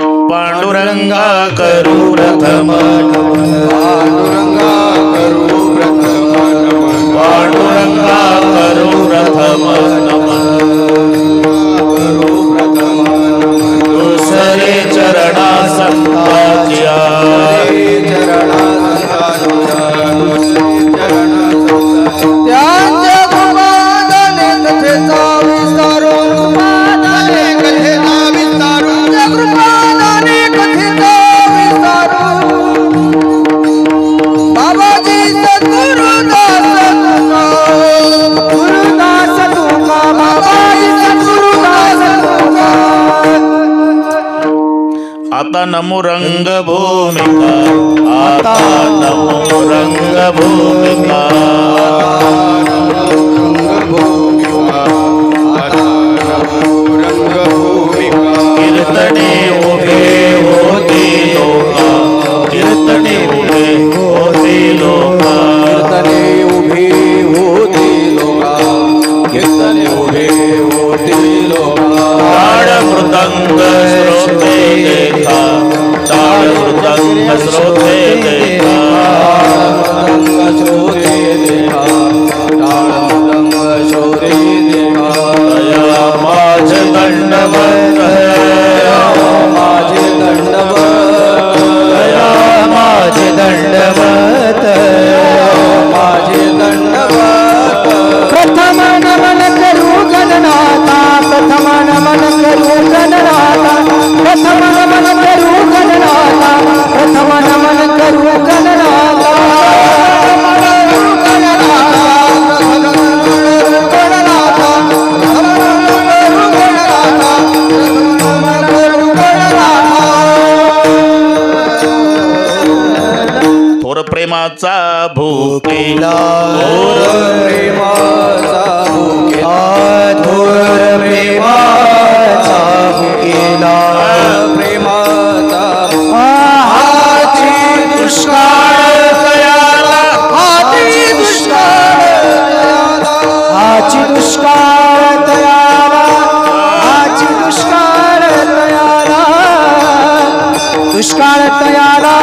पांडुरंगा करू प्रथम पांडुरंगा करू प्रथम पांडुरंगा करू प्रथम दुसरे चरणा संताच्या आता नमो रंग भूमिका आता नमो रंग भूमिका कीर्तने उभे होती लोका कीर्तने उभे होती लोका कीर्तने उभे होती लोका कीर्तने उभे होती लोका ताळ मृदंग श्रोते देखा ताळ मृदंग श्रोते देखा मृदंग श्रोते देखा ताळ मृदंग श्रोते देखा दया माझ दंडवत माझे दंडवत दया माझ दंडवत माझे दंडवत प्रथम नमन करू गणनाथा प्रथम नमन करू गणनाथा प्रथम नमन करू गणनाथा प्रथम नमन करू गणनाथा थोर प्रेमाचा भूकेला थोर प्रेमाचा भूकेला थोर प्रेमाचा भूकेला प्रेमाचा हाची दुष्काळ तयाला हाची दुष्काळ तयाला हाची दुष्काळ तयाला हाची दुष्काळ तयाला दुष्काळ तयाला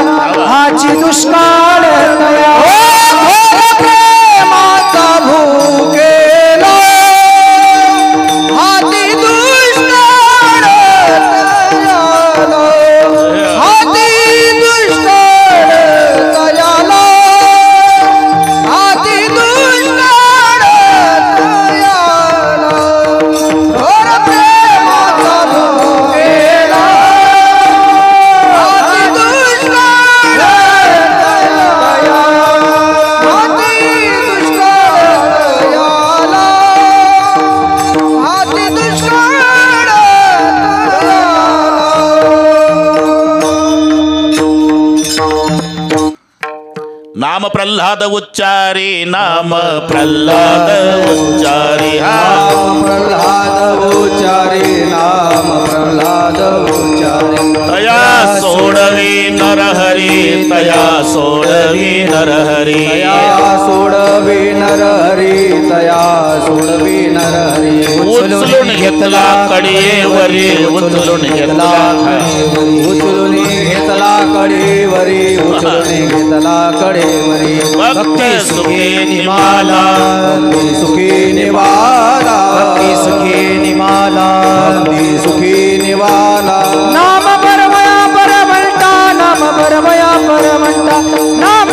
हाची दुष्काळ तयाला प्रेमाचा भूकेला हाती दुष्काळ तयाला हाती दुष्काळ तयाला हाती दुष्काळ तयाला थोर प्रेमाचा भूकेला हाती दुष्काळ तयाला हाती दुष्काळ तयाला हाती दुष्काळ नाम प्रल्हाद उच्चारी नाम प्रल्हाद उच्चारी नाम प्रल्हाद उच्चारे नाम प्रल्हाद उच्चारे तया सोडवी नरहरी तया सोडवी नरहरी तया सोडवी नरहरी तया सोडवी नरहरी उचलून घेतला कडेवरी उचलून घेतला उचलून घेतला कडेवरी उचलून घेतला कडेवरी भक्ती सुखी निमाला भक्ती सुखी निवाला भक्ती सुखी निमाला भक्ती सुखी निवाला नाम परमया परमंता नाम परमया परमंता नाम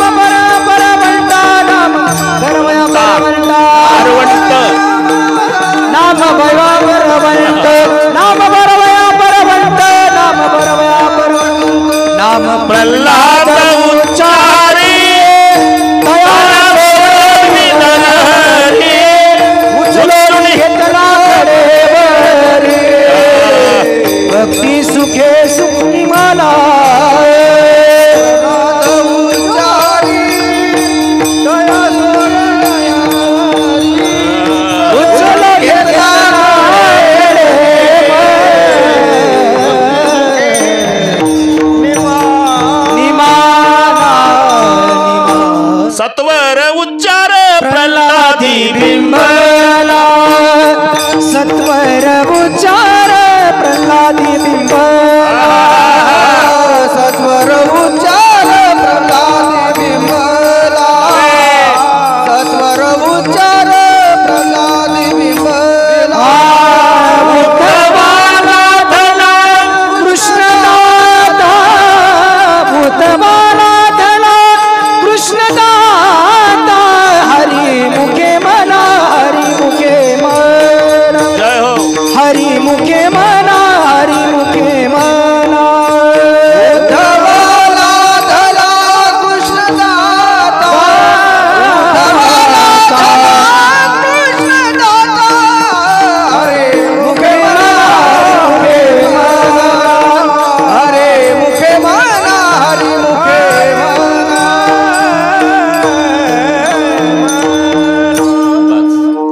परमंता नाम परमया परमंता आरवंत नाम भया परमंत नाम परमया परमंत नाम परमया परमंत नाम प्रल्हाद उच्चारी तया सोडवी नरहरी उचलून घेतला कडेवरी भक्ती सुखे सुखी मला उचलून घेतला सत्वर उच्चार प्रल्हादी बिंबला सत्वर उच्चार प्रल्हादी बिंबला उच्चार प्रल्हाद विमला सत्वर उच्चार प्रल्हाद विमला भूतबालाधला कृष्णदाता भूतबालाधला कृष्णदाता हरी मुखे मना हरी मुखे मना जय हो हरी मुखे मना हरी मुखे मना धवाला धला कृष्णदाता कृष्णदाता हरे मुखे मना हरे मुखे मना हरि मुखे मना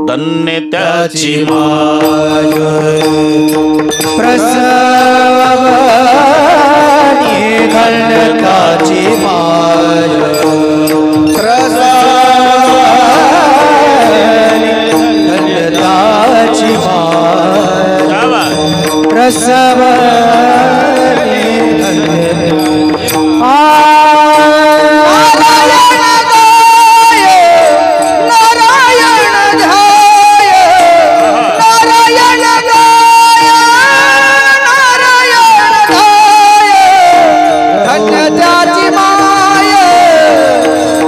धन्य त्याची प्रसवनी दंडकाची माय दंडकाची माय प्रसवनी नारायण ध्याय नारायण गाय नारायण गाय धन्य त्याची माय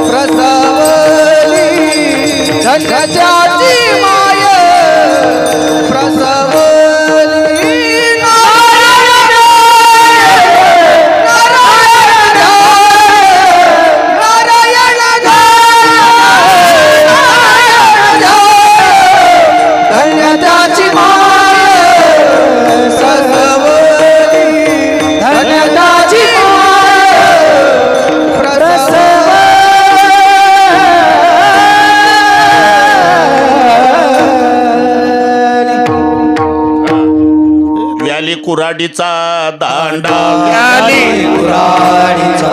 प्रसवली धन्य त्याची माय प्रसवली नारायण नारायण नारायण धन्य त्याची माय प्रसवली धन्य त्याची व्याली कुऱ्हाडीचा दांडा व्याली कुऱ्हाडीचा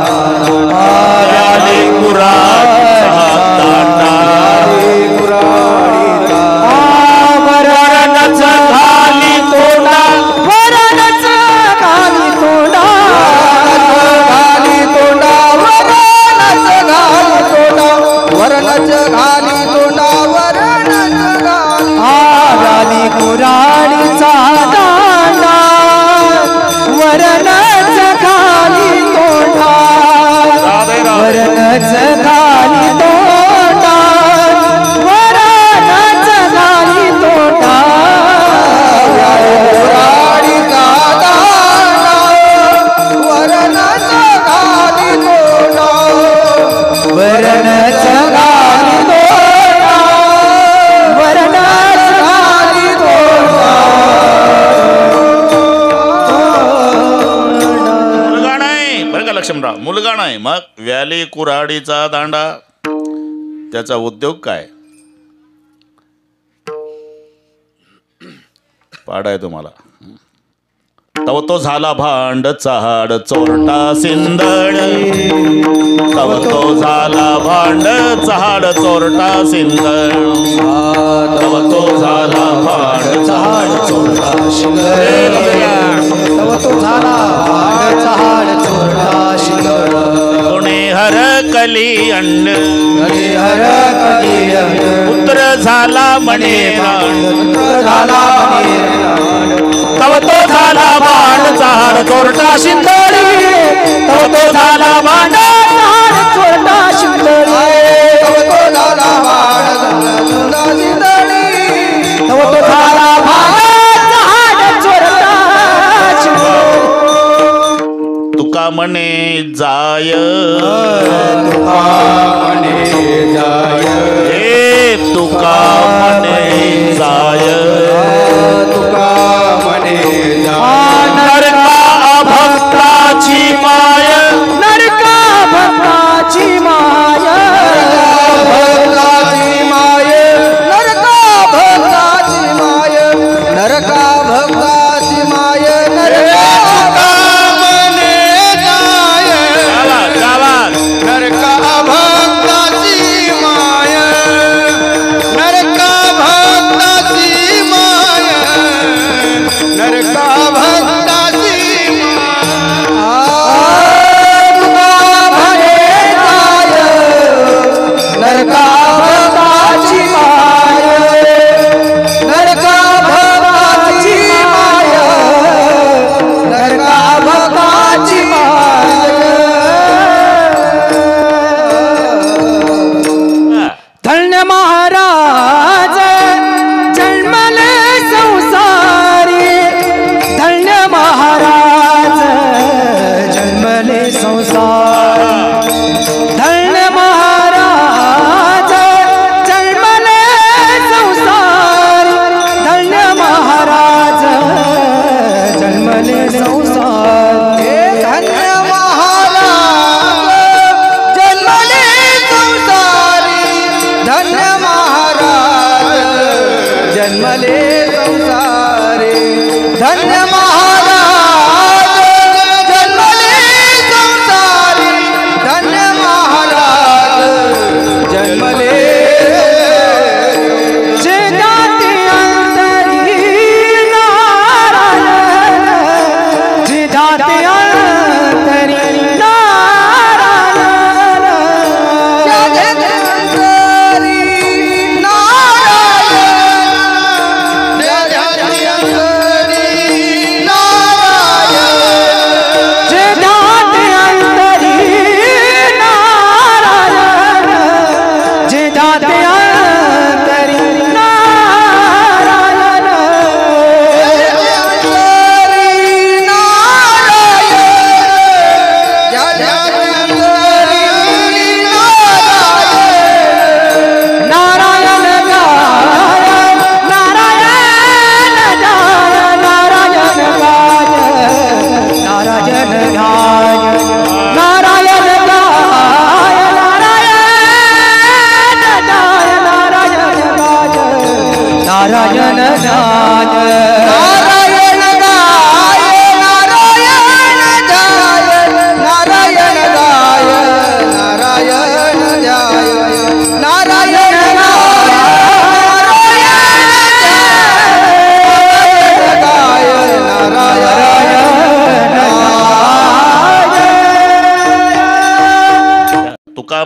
व्याली कुऱ्हाडीचा दांडा वरणच घाली तोंडा वरणच घाली तोंडा घाली तोंडा वरणच घाली तोंडा वरणच घाली तोंडा वरणच घाली व्याली कुऱ्हाडीचा दांडा वरणच घाली तोंडा वरणच घाली तोंडा वरणच घाली तोंडा कुऱ्हाडीचा दांडा वरणच घाली तोंडा वरणच घाली तोंडा वरणच घाली तोंडा मुलगा नाही बरं का लक्ष्मणराव मुलगा नाही मग व्याली कुऱ्हाडीचा दांडा त्याचा उद्योग काय पाडाय तुम्हाला तव तो झाला भांड चहाड चोरटा सिंदड तव तो झाला भांड चहाड चोरटा सिंदड तव तो झाला भांड चहाड चोरटा सिंदड तव तो झाला भांडचा हाड चोरटा शिंगड कोणी हरकली अंड हर कधी पुत्र झाला म्हणे पुत्र झाला तव तो झाला भांड चहाड चोरटा सिंदडी तव तो झाला भांडचा हाड चोरटा शिंगड तव तो झाला वाड झाला जिंदडी तव तो झाला भांडचा हाड चोरटा शिंगड तुका म्हणे जाय हे तुका म्हणे जाय नरका भक्ताची माय नरका भक्ताची माय भक्ताची माय नरका भक्ताची माय नरका भक्ताची माय नरका मने जाय गावा नरका भक्ताची माय नरका भक्ताची माय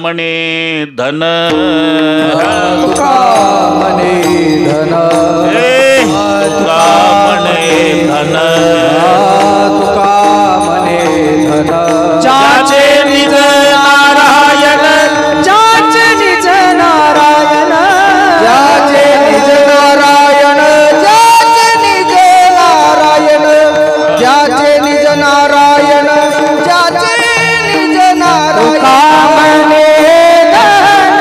म्हणे धन तुका म्हणे धन तुका म्हणे धन तुका म्हणे धन ज्याचे निज नारायण ज्याचे निज नारायण ज्याचे निज नारायण ज्याचे निज नारायण ज्याचे निज नारायण ज्याचे निज तुका नारायण म्हणे धन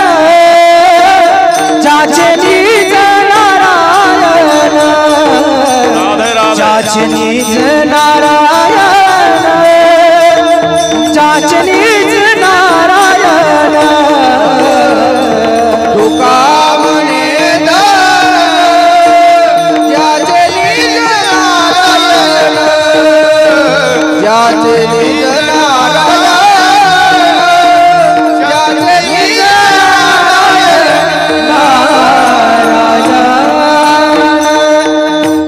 ज्याचे निज नारायण राधे राधे ज्याचे निज नारायण ज्याचे निज